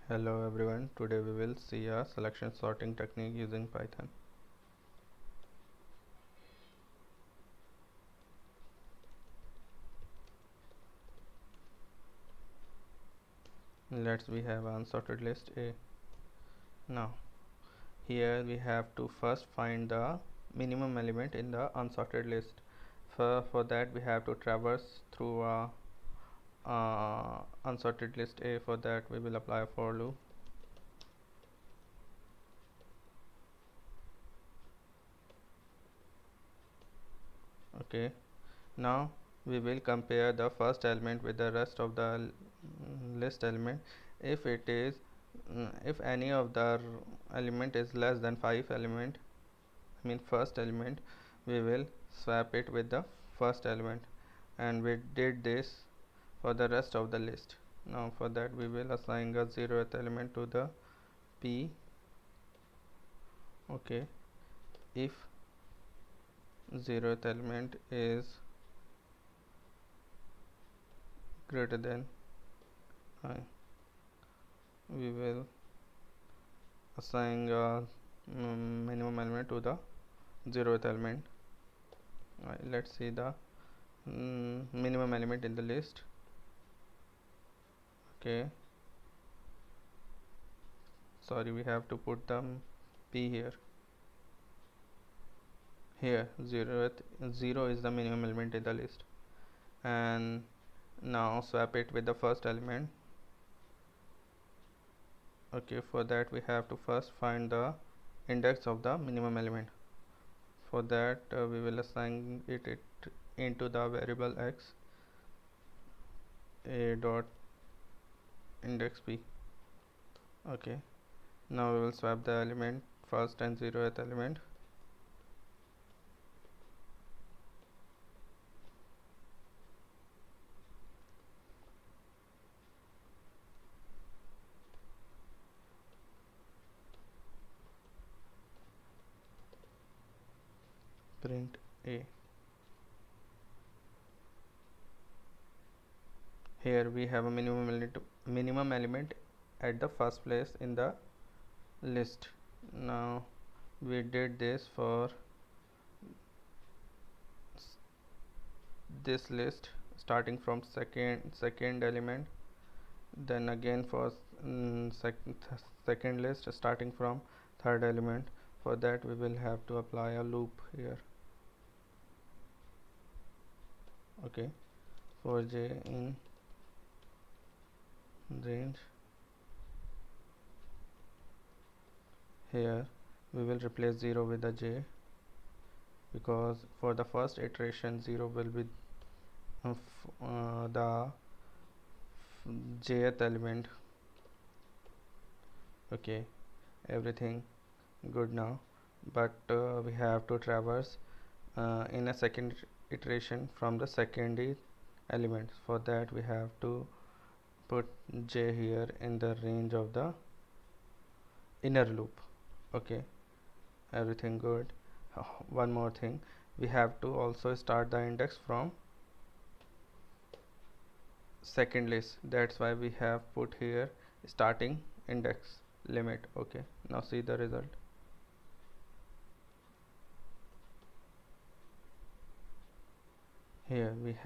Hello everyone, today we will see a selection sorting technique using Python. We have unsorted list A. Now here we have to first find the minimum element in the unsorted list. For that we have to traverse through a unsorted list A. For that we will apply a for loop. Okay, now we will compare the first element with the rest of the list element. If it is if any of the element is less than 5 element, first element, we will swap it with the first element, and we did this for the rest of the list. Now for that we will assign a 0th element to the p. Okay, if 0th element is greater than I, we will assign a minimum element to the 0th element. Let's see the minimum element in the list. Okay, sorry, we have to put the p here. 0 is the minimum element in the list, and now swap it with the first element. Okay, for that we have to first find the index of the minimum element. For that we will assign it into the variable x, a dot index p. Okay, now we will swap the element first and 0th element. Print a. Here we have a minimum element at the first place in the list. Now we did this for this list starting from second element, then again for second list starting from third element. For that we will have to apply a loop here. Okay, for j in range, here we will replace 0 with a j, because for the first iteration 0 will be the jth element. Okay, everything good now, but we have to traverse in a second iteration from the second element. For that we have to put j here in the range of the inner loop. Okay, everything good. One more thing, we have to also start the index from second list. That's why we have put here starting index limit. Okay, now see the result. Here we have